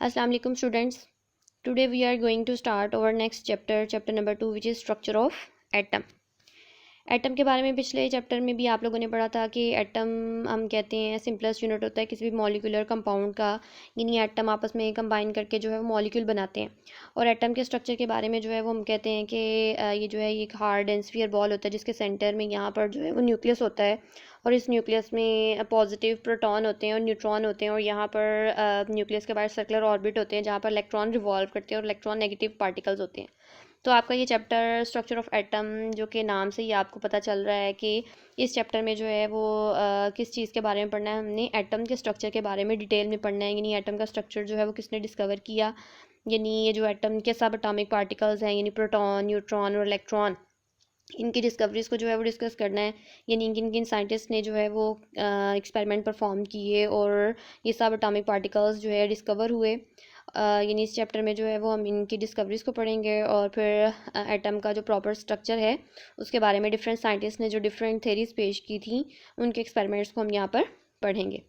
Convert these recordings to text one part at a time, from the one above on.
Assalamu alaikum students. Today we are going to start our next chapter number 2, which is structure of atom. Atom के बारे में पिछले chapter में भी आप लोगों ने पढ़ा था कि एटम हम कहते हैं सिंपलेस्ट यूनिट होता है किसी भी मॉलिक्यूलर कंपाउंड का, यानी एटम आपस में कंबाइन करके जो है वो मॉलिक्यूल बनाते हैं। और एटम के स्ट्रक्चर के बारे में जो है वो हम कहते हैं कि ये जो है एक हार्ड एंड स्फीयर बॉल होता है जिसके सेंटर में यहाँ पर जो है वो न्यूक्लियस होता है, और इस न्यूक्लियस में पॉजिटिव प्रोटॉन होते हैं और न्यूट्रॉन होते हैं, और यहाँ पर न्यूक्लियस के बाहर सर्कुलर ऑर्बिट होते हैं जहाँ पर इलेक्ट्रॉन रिवॉल्व करते हैं और इलेक्ट्रॉन नेगेटिव पार्टिकल्स होते हैं। तो आपका ये चैप्टर स्ट्रक्चर ऑफ एटम, जो कि नाम से ही आपको पता चल रहा है कि इस चैप्टर में जो है वो किस चीज़ के बारे में पढ़ना है। हमने एटम के स्ट्रक्चर के बारे में डिटेल में पढ़ना है, यानी एटम का स्ट्रक्चर जो है वो किसने डिस्कवर किया, यानी ये जो एटम के सब एटॉमिक पार्टिकल्स हैं यानी प्रोटॉन, न्यूट्रॉन और इलेक्ट्रॉन, इनकी डिस्कवरीज को जो है वो डिस्कस करना है। यानी किन किन साइंटिस्ट ने जो है वो एक्सपेरिमेंट परफॉर्म किए और ये सब एटॉमिक पार्टिकल्स जो है डिस्कवर हुए। यानी इस चैप्टर में जो है वो हम इनकी डिस्कवरीज को पढ़ेंगे और फिर एटम का जो प्रॉपर स्ट्रक्चर है उसके बारे में डिफरेंट साइंटिस्ट ने जो डिफरेंट थेरीज पेश की थी उनके एक्सपेरिमेंट्स को हम यहाँ पर पढ़ेंगे।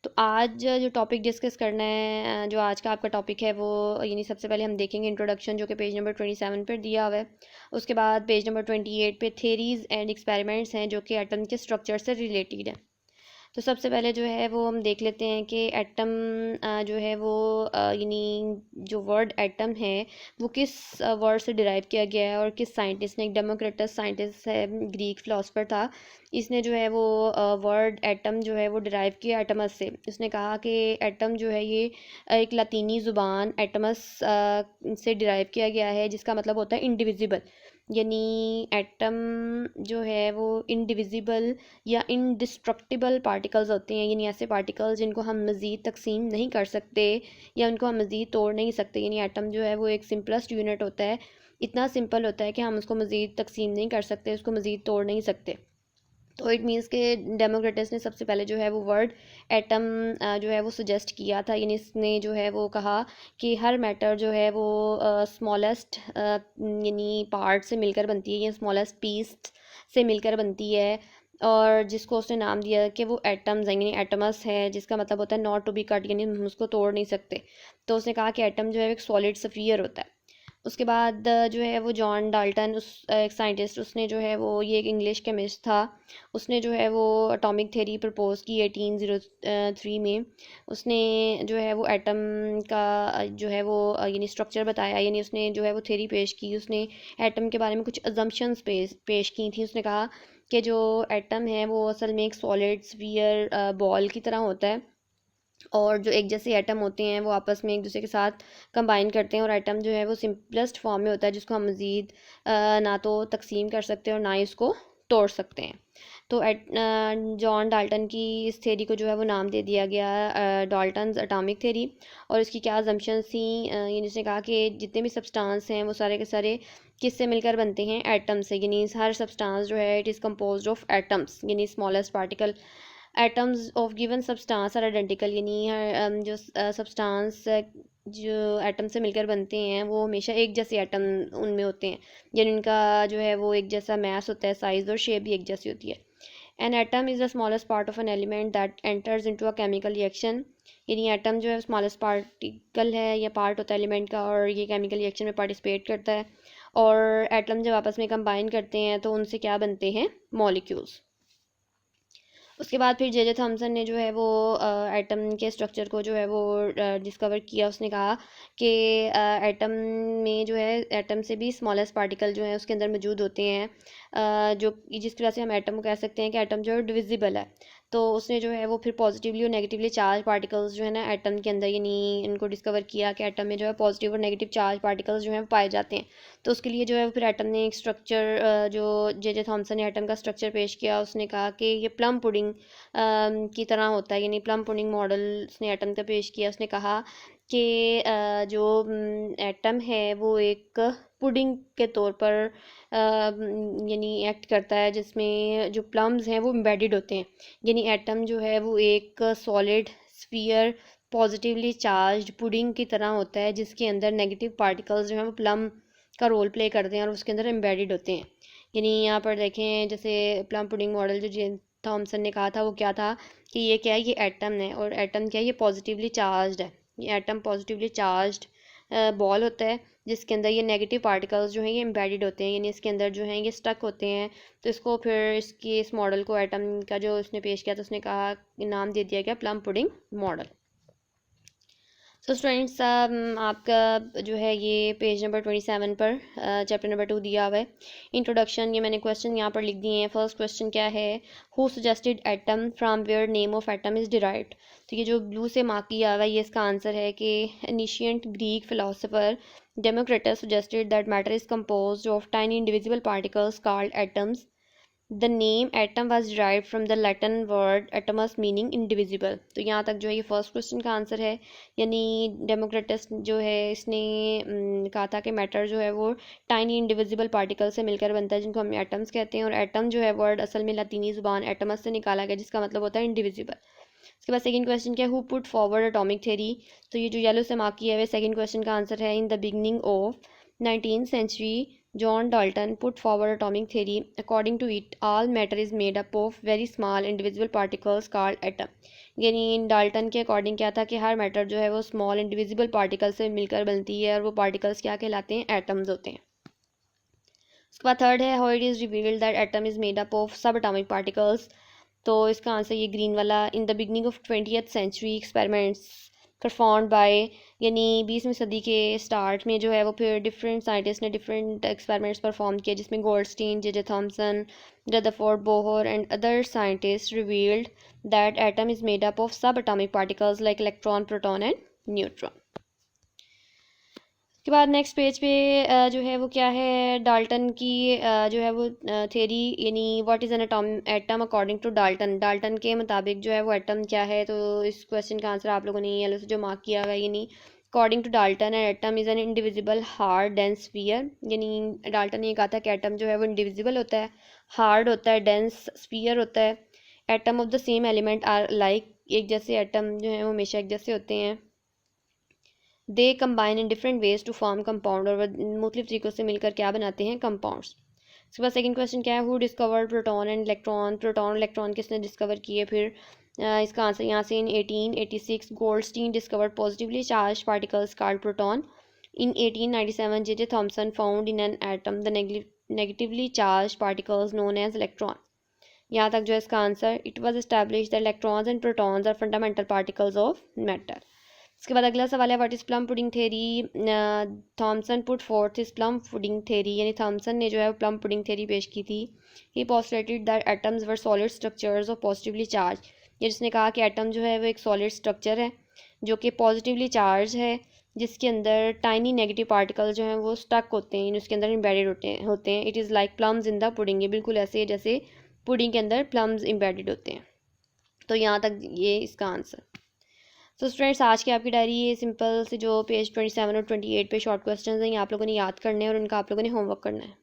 तो आज जो टॉपिक डिस्कस करना है, जो आज का आपका टॉपिक है वो यानी सबसे पहले हम देखेंगे इंट्रोडक्शन, जो कि पेज नंबर 27 पर दिया हुआ है। उसके बाद पेज नंबर 28 पे थेरीज एंड एक्सपेरिमेंट्स हैं जो कि एटम के स्ट्रक्चर से रिलेटेड है। तो सबसे पहले जो है वो हम देख लेते हैं कि एटम जो है वो यानी जो वर्ड एटम है वो किस वर्ड से डिराइव किया गया है और किस साइंटिस्ट ने, एक डेमोक्रिटस साइंटिस्ट है, ग्रीक फिलोसफर था, इसने जो है वो वर्ड एटम जो है वो डिराइव किया एटमस से। उसने कहा कि एटम जो है ये एक लतीनी ज़ुबान एटमस से डिराइव किया गया है जिसका मतलब होता है इंडिविजिबल। यानी एटम जो है वो इनडिविजिबल या इनडिस्ट्रक्टिबल पार्टिकल्स होते हैं, यानी ऐसे पार्टिकल्स जिनको हम मज़ीद तकसीम नहीं कर सकते या उनको हम मज़ीद तोड़ नहीं सकते। यानी एटम जो है वो एक सिंपलेस्ट यूनिट होता है, इतना सिंपल होता है कि हम उसको मज़ीद तकसीम नहीं कर सकते, उसको मज़ीद तोड़ नहीं सकते। तो इट मीन्स के डेमोक्रेटस ने सबसे पहले जो है वो वर्ड एटम जो है वो सजेस्ट किया था। यानी इसने जो है वो कहा कि हर मैटर जो है वो स्मॉलेस्ट यानी पार्ट से मिलकर बनती है या स्मॉलेस्ट पीस से मिलकर बनती है, और जिसको उसने नाम दिया कि वो एटम्स हैं, यानी एटमस है, जिसका मतलब होता है नॉट टू बी कट, यानी हम उसको तोड़ नहीं सकते। तो उसने कहा कि एटम जो है एक सॉलिड स्फीयर होता है। उसके बाद जो है वो जॉन डाल्टन, उस एक साइंटिस्ट, उसने जो है वो ये एक इंग्लिश केमिस्ट था, उसने जो है वो एटॉमिक थ्योरी प्रपोज की 1803 में। उसने जो है वो एटम का जो है वो यानी स्ट्रक्चर बताया, यानी उसने जो है वो थ्योरी पेश की। उसने एटम के बारे में कुछ अजम्पशंस पेश की थी। उसने कहा कि जो एटम है वो असल में एक सॉलिड स्फीयर बॉल की तरह होता है, और जो एक जैसे एटम होते हैं वो आपस में एक दूसरे के साथ कंबाइन करते हैं, और एटम जो है वो सिंपलेस्ट फॉर्म में होता है जिसको हम मज़ीद ना तो तकसीम कर सकते हैं और ना ही उसको तोड़ सकते हैं। तो जॉन डाल्टन की इस थ्योरी को जो है वो नाम दे दिया गया डाल्टन्स एटॉमिक थ्योरी। और इसकी क्या अजम्पशंस थी, ये जिसने कहा कि जितने भी सब्सटेंस हैं वो सारे के सारे किससे मिलकर बनते हैं, एटम से। यानी हर सब्सटेंस जो है it is composed of atoms, यानी smallest particle atoms of given substance are identical. यानी जो सब्सटेंस जो एटम से मिलकर बनते हैं वो हमेशा एक जैसे एटम उनमें होते हैं, यानी उनका जो है वो एक जैसा मैस होता है, साइज़ और शेप भी एक जैसी होती है। N atom is the smallest part of an element that enters into a chemical reaction. यानी एटम जो है स्मॉलेस्ट पार्टिकल है या पार्ट होता है एलिमेंट का, और ये केमिकल रिएक्शन में पार्टिसिपेट करता है। और एटम जब आपस में कंबाइन करते हैं तो उनसे क्या बनते हैं, मॉलिक्यूल्स। उसके बाद फिर जे थॉमसन ने जो है वो एटम के स्ट्रक्चर को जो है वो डिस्कवर किया। उसने कहा कि एटम में जो है एटम से भी स्मॉलेस्ट पार्टिकल जो है उसके अंदर मौजूद होते हैं, जो जिसकी वजह से हम एटम को कह सकते हैं कि एटम जो है डिविजिबल है। तो उसने जो है वो फिर पॉजिटिवली और नेगेटिवली चार्ज पार्टिकल्स जो है ना एटम के अंदर, यानी इनको डिस्कवर किया कि एटम में जो है पॉजिटिव और नेगेटिव चार्ज पार्टिकल्स जो हैं पाए जाते हैं। तो उसके लिए जो है फिर एटम ने एक स्ट्रक्चर, जो जे थॉमसन ने एटम का स्ट्रक्चर पेश किया, उसने कहा कि ये प्लम पुडिंग की तरह होता है, यानी प्लम पुडिंग मॉडल उसने एटम का पेश किया। उसने कहा कि जो एटम है वो एक पुडिंग के तौर पर यानी एक्ट करता है, जिसमें जो प्लम्स हैं वो एम्बेडेड होते हैं। यानी एटम जो है वो एक solid sphere positively charge pudding की तरह होता है, जिसके अंदर नेगेटिव पार्टिकल्स जो हैं वो प्लम का रोल प्ले करते हैं और उसके अंदर एम्बेडेड होते हैं। यानी यहाँ पर देखें जैसे प्लम पुडिंग मॉडल जो जे थॉमसन ने कहा था वो क्या था कि ये क्या है, ये एटम है, और एटम क्या है, ये पॉजिटिवली चार्ज्ड है, ये एटम पॉजिटिवली चार्ज्ड बॉल होता है जिसके अंदर ये नेगेटिव पार्टिकल्स जो हैं ये एम्बेडेड होते हैं, यानी इसके अंदर जो हैं ये स्टक होते हैं। तो इसको फिर इस मॉडल को एटम का जो उसने पेश किया तो उसने कहा, नाम दे दिया गया plum pudding model. So students, आपका जो है ये पेज नंबर 27 पर चैप्टर नंबर 2 दिया हुआ है। इंट्रोडक्शन, ये मैंने क्वेश्चन यहाँ पर लिख दिए हैं। फर्स्ट क्वेश्चन क्या है, who suggested atom from where name of atom is derived. तो ये जो ब्लू से मार्क किया हुआ है ये इसका आंसर है कि ancient Greek philosopher Democritus suggested that matter is composed of tiny individual particles called atoms. The name atom was derived from the Latin word atoms meaning indivisible. तो यहाँ तक जो है ये फर्स्ट क्वेश्चन का आंसर है, यानी डेमोक्रिटस जो है इसने कहा था कि मैटर जो है वो टाइनी इंडिविजिबल पार्टिकल से मिलकर बनता है जिनको हम एटम्स कहते हैं। और एटम जो है वर्ड असल में लतीनी ज़ुबान एटमस से निकाला गया जिसका मतलब होता है इंडिविजिबल। उसके बाद सेकंड क्वेश्चन क्या है, who put forward atomic theory. तो ये जो येलो से मार्क किया है सेकंड क्वेश्चन का आंसर है, in the beginning of 19th century John Dalton put forward atomic theory. According to it, all matter is made up of very small individual particles called atom. यानी Dalton के according क्या था कि हर matter जो है वो small indivisible particle से मिलकर बनती है और वो पार्टिकल्स क्या कहलाते हैं, एटम्स होते हैं। उसके बाद थर्ड है, how it is revealed that atom is made up of sub atomic particles. तो इसका आंसर ये ग्रीन वाला, in the beginning of 20th century experiments performed by, यानी 20वीं सदी के स्टार्ट में जो है वो फिर डिफरेंट साइंटिस्ट ने डिफरेंट एक्सपेरिमेंट्स परफॉर्म किए जिसमें Goldstein, J Thomson, Rutherford, Bohr and other scientist revealed that atom is made up of sub atomic particles like electron, proton and neutron. उसके बाद नेक्स्ट पेज पे जो है वो क्या है, डाल्टन की जो है वो थ्योरी, यानी what is an atom according to Dalton. Dalton के मुताबिक जो है वो एटम क्या है। तो इस क्वेश्चन का आंसर आप लोगों ने येलो से जो मार्क किया हुआ है, यानी according to Dalton an atom is an indivisible hard dense sphere. यानी डाल्टन ने ये कहा था कि एटम जो है वो इंडिविजिबल होता है, हार्ड होता है, डेंस स्फीयर होता है। Atom of the same element are like, एक जैसे एटम जो है वो हमेशा एक जैसे होते हैं। They combine in different ways to form compound, और मुख्तलिफ तरीक़ों से मिलकर क्या बनाते हैं, कंपाउंड्स। उसके बाद सेकंड क्वेश्चन क्या है, who discovered proton and electron. Proton और इलेक्ट्रॉन किसने डिस्कवर किए। फिर इसका आंसर यहाँ से, in 1886 Goldstein discovered positively charge particles called proton. In 1897 J Thomson found in an atom the negatively charge particles known as electron. यहाँ तक जो है इसका answer, it was establish the electrons and protons are fundamental particles of matter. इसके बाद अगला सवाल है, what is plum pudding theory. Thomson put forth is plum pudding theory, यानी थॉमसन ने जो है प्लम पुडिंग थ्योरी पेश की थी। He postulated that atoms were solid structures of positively charge. ये जिसने कहा कि एटम जो है वो एक सॉलिड स्ट्रक्चर है जो कि पॉजिटिवली चार्ज है, जिसके अंदर टाइनी नेगेटिव पार्टिकल जो हैं वो स्टक होते हैं, उसके अंदर एम्बेडेड होते हैं। It is like plums in the pudding, ये बिल्कुल ऐसे जैसे पुडिंग के अंदर प्लम्स एम्बेडेड होते हैं। तो यहाँ तक ये इसका आंसर। तो स्टूडेंट्स, आज की आपकी डायरी ये सिंपल से जो पेज 27 और 28 पे शॉर्ट क्वेश्चंस हैं ये आप लोगों ने याद करने हैं और उनका आप लोगों ने होमवर्क करना है।